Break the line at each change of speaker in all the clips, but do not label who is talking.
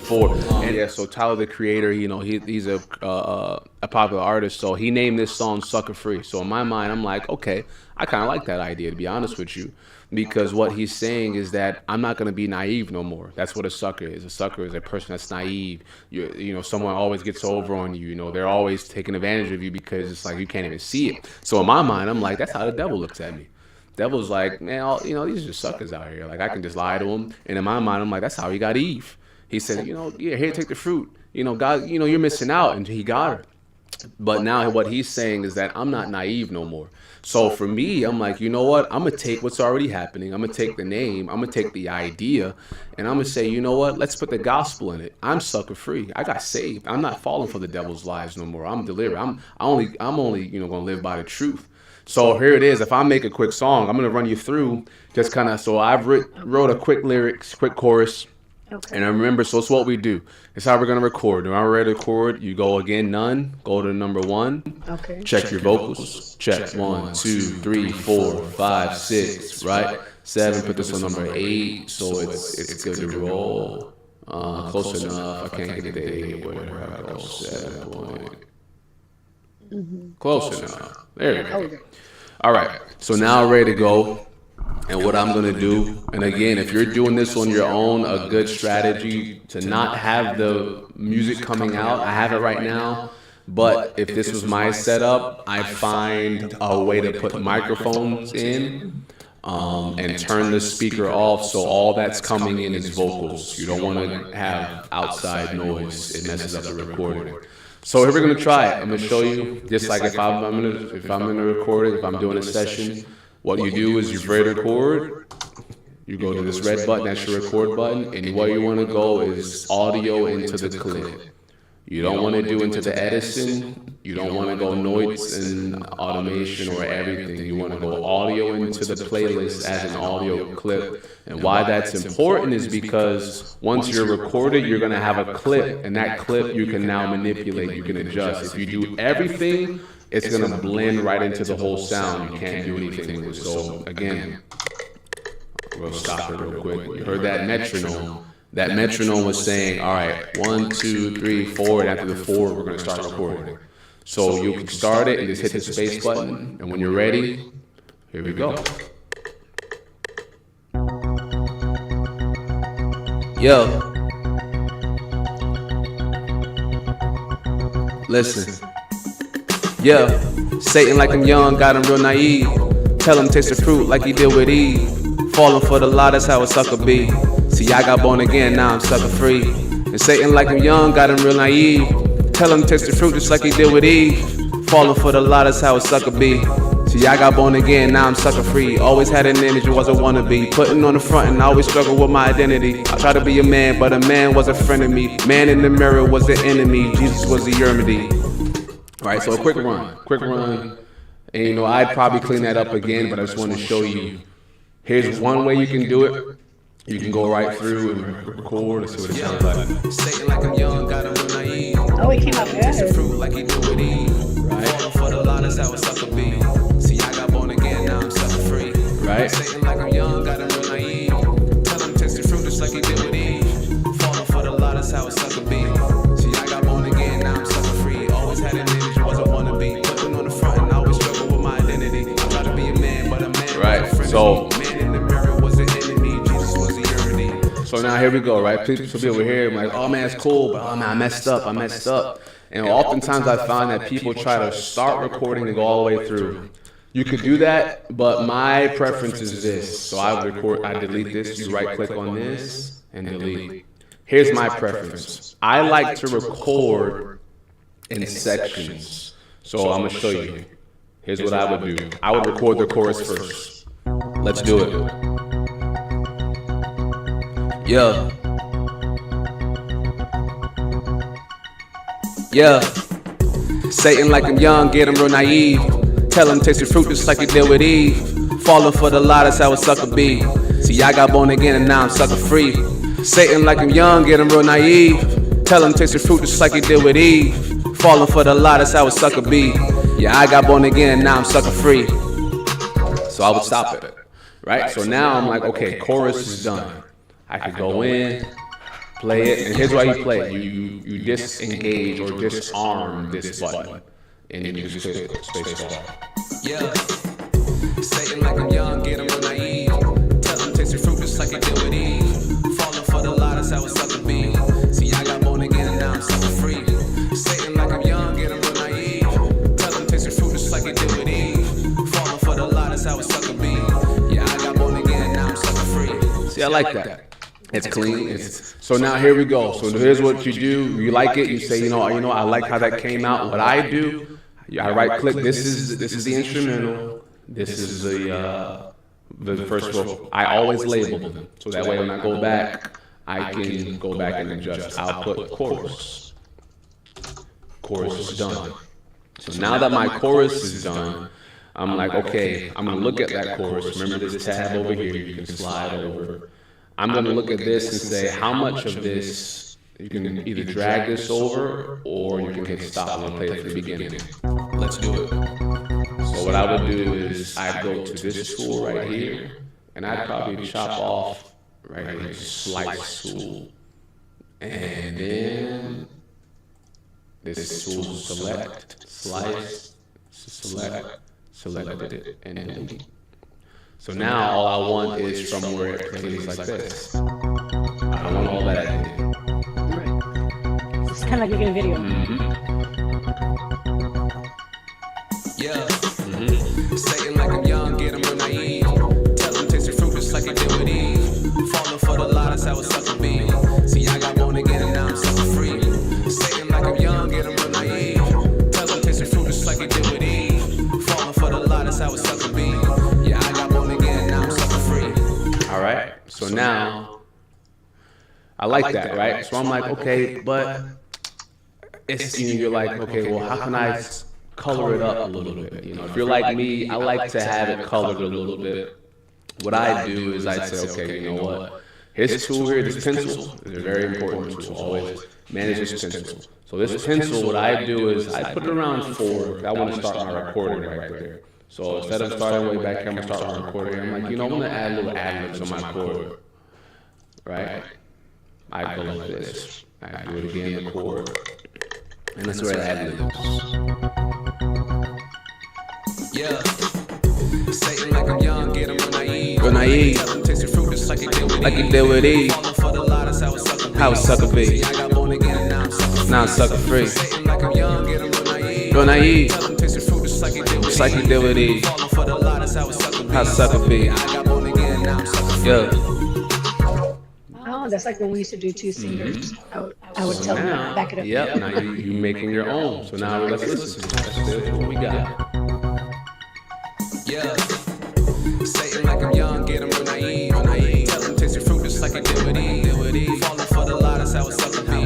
before. And yeah, so Tyler the Creator, you know, he's a popular artist, so he named this song "Sucker Free." So in my mind, I'm like, okay, I kind of like that idea, to be honest with you, because what he's saying is that I'm not going to be naive no more. That's what a sucker is. A sucker is a person that's naive. You know, someone always gets over on you. You know, they're always taking advantage of you because it's like you can't even see it. So in my mind, I'm like, that's how the devil looks at me. Devil's like, man, you know, these are just suckers out here. Like, I can just lie to them. And in my mind, I'm like, that's how he got Eve. He said, you know, yeah, here, take the fruit. You know, God, you know, you're missing out. And he got her. But now what he's saying is that I'm not naive no more. So for me, I'm like, you know what? I'm going to take what's already happening. I'm going to take the name. I'm going to take the idea. And I'm going to say, you know what? Let's put the gospel in it. I'm sucker free. I got saved. I'm not falling for the devil's lies no more. I'm delivered. I'm only, you know, going to live by the truth. So here it is. If I make a quick song, I'm going to run you through just kind of, so I've wrote a quick lyrics, quick chorus. Okay. And I remember, so it's what we do. It's how we're going to record. When I'm ready to record, you go again, none, go to number 1. Okay. Check your vocals. Check 1, 2, 3, 4, 5, 6, right? 7, put this on number 8, so it's good to roll. Close enough. I can't get the 8. Where I go? 7 point. Close enough. There we go. All right. So now I'm ready to go. And what I'm going to do, and again, if you're doing this on your own, a good strategy to not have the music coming out. I have it right now. But if this was my setup, I'd find a way to put microphones in and turn the speaker off so all that's coming in is vocals. You don't want to have outside noise. It messes up the recording. So here we're going to try it. I'm going to show you, just like if I'm going to record it, if I'm doing a session. What you do is you ready to record, you go to this red button, that's your record button, and what you want to go is audio into the clip. You don't want to do into the Edison, you don't want to go noise and automation or everything. You want to go audio into the playlist as an audio clip. And why that's important is because once you're recorded, you're going to have a clip, and that clip you can now manipulate, you can adjust. If you do everything, it's going to blend right into the whole sound. You can't do anything with it. So again, we'll stop it real quick. You heard that metronome. That metronome was saying, all right, 1, 2, 3, 4, and after the 4, we're going to start recording. So you can start it and just hit the space button. And when you're ready, here we go. Yo. Listen. Yeah, Satan like I'm young, got him real naive. Tell him taste the fruit like he did with Eve. Falling for the lie, that's how a sucker be. See, I got born again, now I'm sucker free. And Satan like I'm young, got him real naive. Tell him taste the fruit just like he did with Eve. Falling for the lie, that's how a sucker be. See, I got born again, now I'm sucker free. Always had an image, was a wannabe. Putting on the front and I always struggle with my identity. I tried to be a man, but a man was a friend of me. Man in the mirror was the enemy, Jesus was the remedy. Right, so a quick run, and you know, I'd probably clean that up again, but I just want to show you, here's one way you can do it. You can go right through and record and see what it sounds like. Satan like I'm young, got him real naive.
Oh, it came out good.
Fruit like he do with Eve, right? Falling for the lie, that's how a sucker be. See, I got born again, now I'm sucker free. Right? Satan like I'm young, got him real naive. Tell him taste the fruit just like he did with Eve. Falling for the lie, that's how a sucker be. See, I got born again, now I'm sucker free. Always had an image, was a wannabe. Looking on the front and I always struggle with my identity. I try to be a man, but a man. Right. So. Man in the mirror was the enemy. Jesus was the unity. So now here we go. Right. People over here, I'm like, oh man, it's cool, but oh man, I messed up. And oftentimes I find that people try to start recording and go all the way through. You could do that, but my preference is this. So I delete this. You right click on this and delete. Here's my preference. I like to record in sections. So I'm going to show you. Here's what I would do. I would record the chorus first. Let's do it. Yeah. Yeah. Satan like I'm young, get him real naive. Tell him taste the fruit just like he did with Eve. Falling for the lie, that's how a sucker be. See, I got born again and now I'm sucker free. Satan like I'm young, get him real naive. Tell him taste the fruit just like he did with Eve. Falling for the lie, that's how a sucker be. Yeah, I got born again and now I'm sucker free. So I would stop it. Right? So now I'm like, okay, chorus is done. I could go in, play it, and here's why you play it. You disengage or disarm this button, and you just click space bar.
Yeah, Satan like I'm young, get him real naive. Tell him taste your fruit just like it did with Eve. Falling for the lie, that's how it's sucker be. See, I got born again and now I'm sucker free. Satan like I'm young, get him real naive. Tell him taste your fruit just like it did with Eve. Falling for the lie, that's how it's sucker be. Yeah, I got born again and now I'm sucker free.
See, I like that. It's clean. So now here we go. So here's what you do. You like it. You say, you know, I like how that came out. What I do, I right click. This is the instrumental. This is the first row. I always label them, so that way when I go back, I can go back and adjust. I'll put chorus. Chorus is done. So now that my chorus is done, I'm like, okay, I'm gonna look at that chorus. Remember this tab over here? You can slide over. I'm going to look at this and say how much of this, you can either drag this over or you can hit stop. I'm going to play it from the beginning. Let's do it. So what I would do is I'd go to this tool right here, and I'd probably chop off right here, slice tool. And then this tool, select, slice, select it, and then so now all I want is from where it plays like this. I don't want all that.
Right. It's kind of like making a video.
Yeah. Satan like I'm young, get him real naive. Tell him taste your fruit just like it did with Eve. Falling for the lie, that's how it's sucker be. See, I got born again and now I'm sucker free. Satan like I'm young, get him real naive. Tell him taste your fruit just like it did with Eve. Falling for the lie, that's how it's sucker be. Yeah, I got born again, now I'm sucker free.
All right. So now I like that, right? So I'm like, okay, but it's you're like, okay, well, how can I color it up a little bit? You know, if you're like me, I like to have it colored a little bit. What I do is I say, okay, you know what? His tool here, this pencil, is a very important tool. Always manage this pencil. So this pencil, what I do is I put it around 4. I want to start my recording right there. So instead of starting way back here, I'm going to start my recording. I'm like, you know, I'm going to add little ad-libs on my chord. Right? I go like this. I do it again, the chord. And that's where I ad-libs.
Yeah. Satan like I'm young, get him real naive.
Real naive.
Tell him taste your fruit just like it did with Eve.
Like it did with Eve.
Falling for the lie, that's how it's sucker be.
How it's sucker be.
See, I got born again and now I'm sucker free.
Now I'm sucker free.
Satan like I'm young, get him real naive.
Real naive.
Tell him taste your fruit just like it did with
Just like it did with Eve.
Falling for the lie, that's how it's sucker be.
How sucker be.
I got born again, now I'm sucker free.
Yeah.
Oh, that's like when we used to do 2 singers. I would tell them
Now,
to back it up.
yep, now you making your own. So now let's listen to it. Let's see what we got.
Yeah. Satan like I'm young, get him real naive. Tell him taste your fruit just like it did with Eve. Falling for the lie, that's how it's sucker be.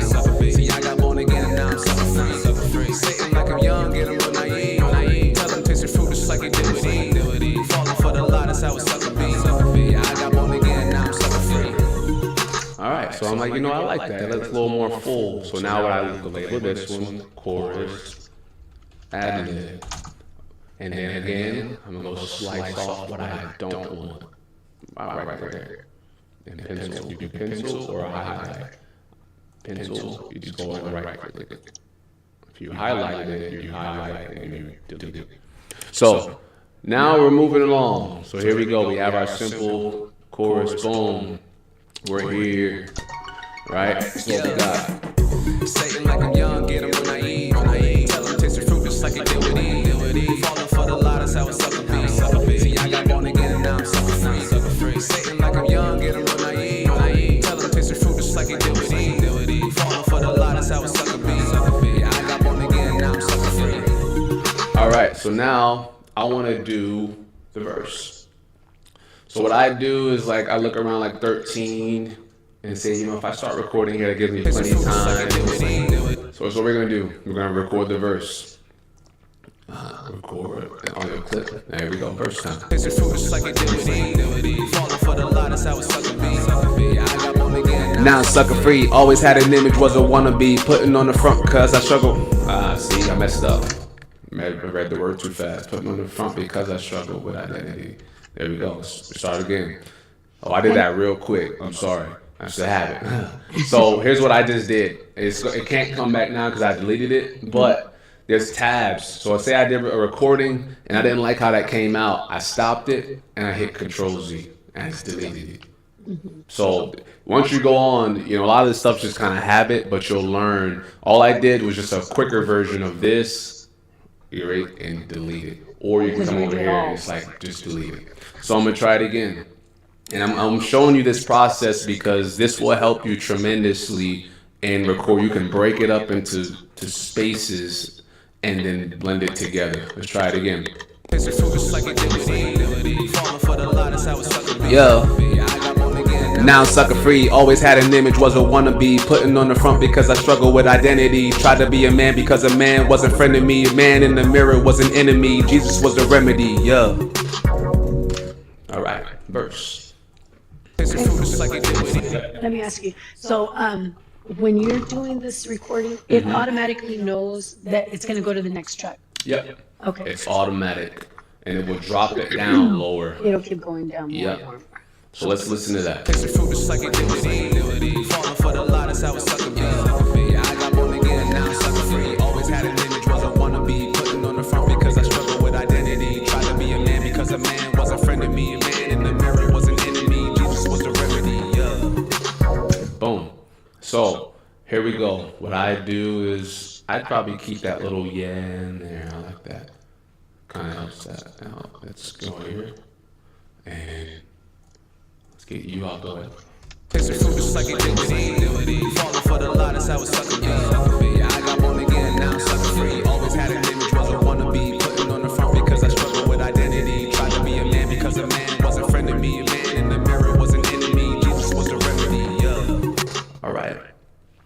See, I got born again and now I'm sucker free. Satan like I'm young, get him real naive. Tell him taste your fruit just like it did with Eve. Falling for the lie, that's how it's sucker be. Yeah, I got born again and now I'm sucker free.
All right, so I'm like, you know, I like that. That's a little more full. So now what I label this one, chorus, ad-lib. And then again, I'm going to slice off what I don't want. Right there. And pencil. You do pencil or a highlight. Pencil, you just go on the right click. If you highlighted it, you highlight it and you delete it. So now we're moving along. So here we go. We have our simple chorus, boom. We're here, right? So what we got.
Satan like I'm young, get him real naive. Tell him taste your fruit just like it did with Eve. Falling for the lie, that's how it's sucker be. See, I got born again and now I'm sucker free. Satan like I'm young, get him real naive. Tell him taste your fruit just like it did with Eve. Falling for the lie, that's how it's sucker be. Yeah, I got born again, now I'm sucker free.
All right, so now I want to do the verse. So what I do is like I look around like 13 and say, you know, if I start recording here, that gives me plenty of time. So that's what we're gonna do. We're gonna record the verse. Record on your clip. There we go, verse time. Now I'm sucker free. Always had an image, was a wannabe. Putting on the front cause I struggle. See, I messed up. I read the word too fast. Putting on the front because I struggle with identity. There we go. Let's start again. Oh, I did that real quick. I'm sorry. That's the habit. So here's what I just did. It can't come back now because I deleted it, but there's tabs. So say I did a recording and I didn't like how that came out. I stopped it and I hit Control Z and I just deleted it. So once you go on, a lot of this stuff's just kind of habit, but you'll learn. All I did was just a quicker version of this, erase and delete it. Or you can come over here and it's like, just delete it. So I'm going to try it again. And I'm showing you this process because this will help you tremendously in record. You can break it up into spaces and then blend it together. Let's try it again. Yo. Now sucker free, always had an image, was a wannabe. Putting on the front because I struggle with identity. Tried to be a man because a man was a friend of me. A man in the mirror was an enemy. Jesus was the remedy, yeah. Alright, verse.
Let me ask you. So, when you're doing this recording, it automatically knows that it's going to go to the next track.
Yep.
Okay.
It's automatic, and it will drop it down lower.
It'll keep going down more and more.
So let's listen to that. Boom. So here we go. What I do is I'd probably keep that little yeah in there. I like that. Kind of helps that out. Let's go here and let's get you out the way.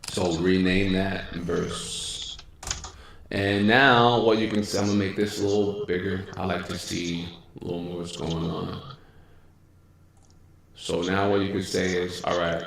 So rename that verse. And now what you can see, I'm gonna make this a little bigger. I like to see a little more what's going on. So now what you can say is, all right.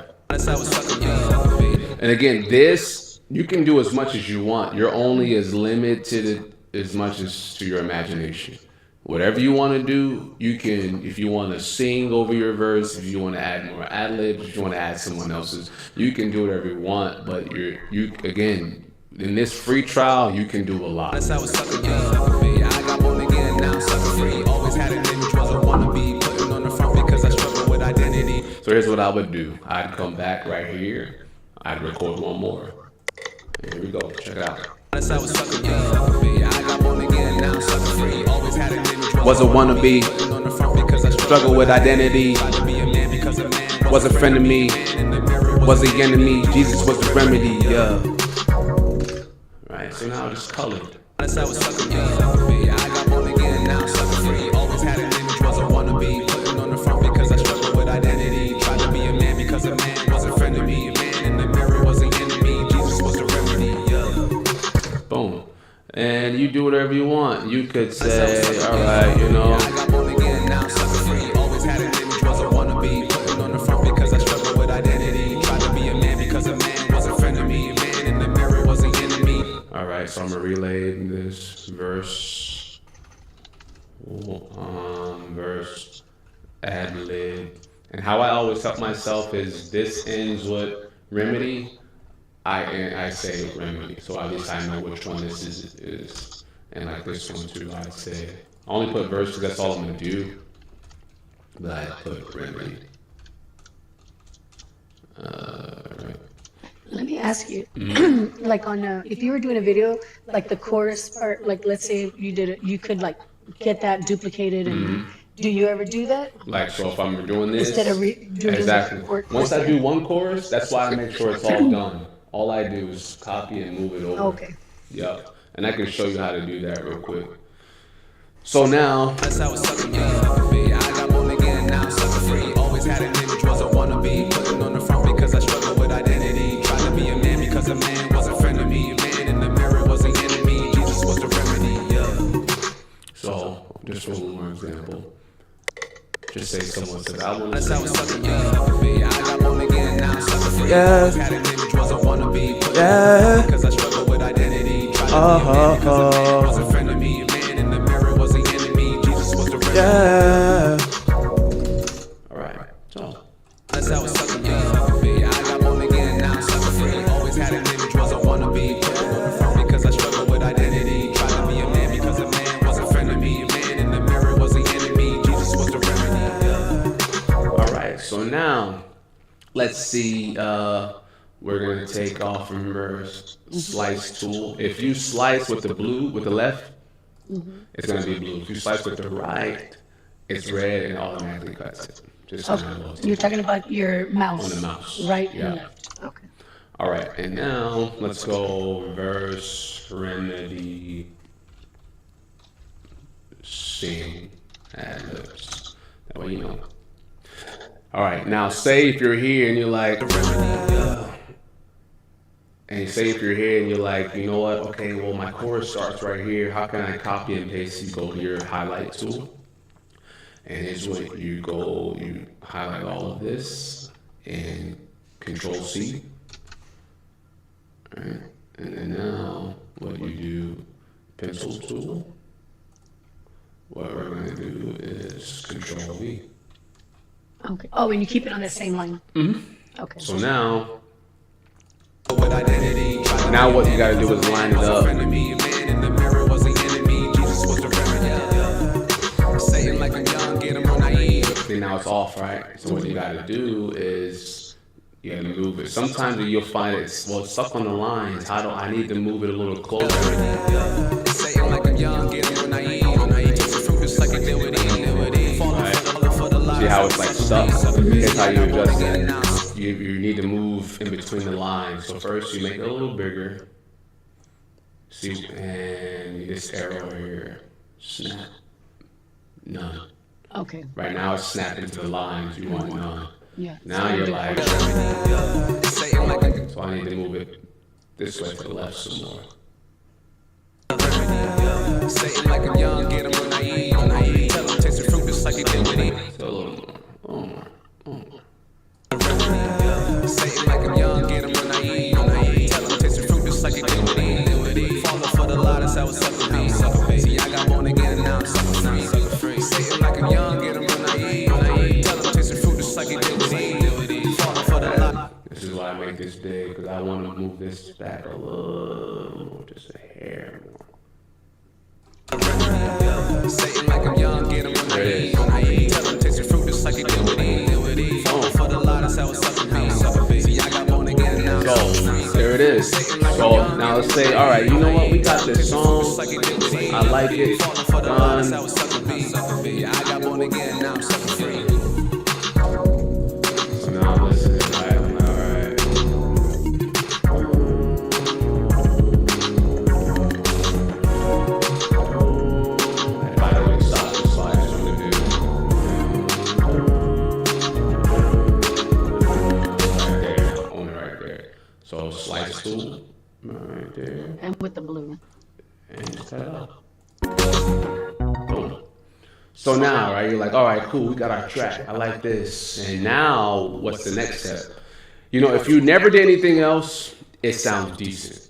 And again, this, you can do as much as you want. You're only as limited as much as to your imagination. Whatever you want to do, you can. If you want to sing over your verse, if you want to add more ad-libs, if you want to add someone else's, you can do whatever you want. But you again, in this free trial, you can do a lot. So here's what I would do. I'd come back right here. I'd record one more. And here we go. Check it out. Was a wannabe, struggle with identity, was a friend of me, was the enemy, Jesus was the remedy, yeah. Right, so now just color. Boom. And you do whatever you want. You could say, all right, you know. All right, so I'm gonna relay this verse, verse, ad-lib. And how I always help myself is this ends with remedy. I say remedy, so at least I know which one this is. And like this one too, I'd say. I only put verse because that's all I'm going to do. But I put remedy. Right.
Let me ask you, like on if you were doing a video, like the chorus part, like let's say you did it, you could like get that duplicated and do you ever do that?
Like, so if I'm doing this,
instead of doing
exactly. Once I do one chorus, that's why I make sure it's all done. All I do is copy and move it over.
Okay.
Yep. And I can show you how to do that real quick. So now. That's how it's sucking I got born again, now sucker free. Always had an image, was a wannabe. Putting on the front because I struggle with identity. Tried to be a man because a man was a friend of me. A man in the mirror was an enemy. Jesus was the remedy, yeah. So, just for one more example. Just say someone says, I want to say something. I got born again, now sucker free. Yeah. Had an image, was a wannabe. Yeah. Because I struggle with identity. Tried to be a man because a man was a friend of me. A man in the mirror was an enemy. Jesus was the remedy. Yeah. All right. So. That's how it's sucking. let's see. We're gonna take off, remember, slice tool. If you slice with the blue, with the left, it's gonna be blue. If you slice with the right, it's red and automatically cuts it. Just
Okay. You're talking about your mouse.
On the mouse.
Right
Yeah.
and left. Okay.
All right, and now let's go verse, remedy, sing, ad libs. That way you know. All right, now say if you're here and you're like, and say if you're here and you're like, you know what? Okay, well my chorus starts right here. How can I copy and paste? You go to your highlight tool, and here's what you go. You highlight all of this and Control C. All right, and then now what you do, pencil tool. What we're going to do is Control V.
Okay. Oh, and you keep it on the same line. Okay.
So now what you got to do is line it up. See, now it's off, right? So what you got to do is you got to move it. Sometimes you'll find it's stuck on the lines. I need to move it a little closer. See how it's like stuck? Here's how you adjust it. You need to move in between the lines. So first you make it a little bigger. See, and this arrow here, snap, none.
Okay.
Right now it's snapped into the lines. You want none.
Yeah.
Now you're like, so I need to move it this way to the left some more.
Say it like I'm young, get 'em real naive. Tell 'em taste the fruit just like you did with it.
So a little more.
Say it like I'm young, get 'em real naive. Tell 'em taste the fruit just like you did with it. Falling for the lie, that's how it's sucker be. See, I got born again and now I'm sucker free. Say it like I'm young, get 'em real naive. Tell 'em taste the fruit just like you did with it. Falling for the lie.
This is why I make this big, because I want to move this back a little more, just a hair more.
Say it like I'm young, get 'em real naive. Tell 'em taste the fruit just like you did with it. Falling for the lie, that's how it's sucker be. See, I got born again and now I'm sucker free.
There it is. So now let's say, all right, you know what? We got this song. I like it. Done.
I got born again, now I'm sucker free.
So now listen. All right. By the way, stop the slides from the dude. Right there. Only right there. So slice tool. Right there.
And with the blue.
And cut it off. Boom. So now, right, you're like, all right, cool, we got our track. I like this. And now, what's the next step? You know, if you never did anything else, it sounds decent.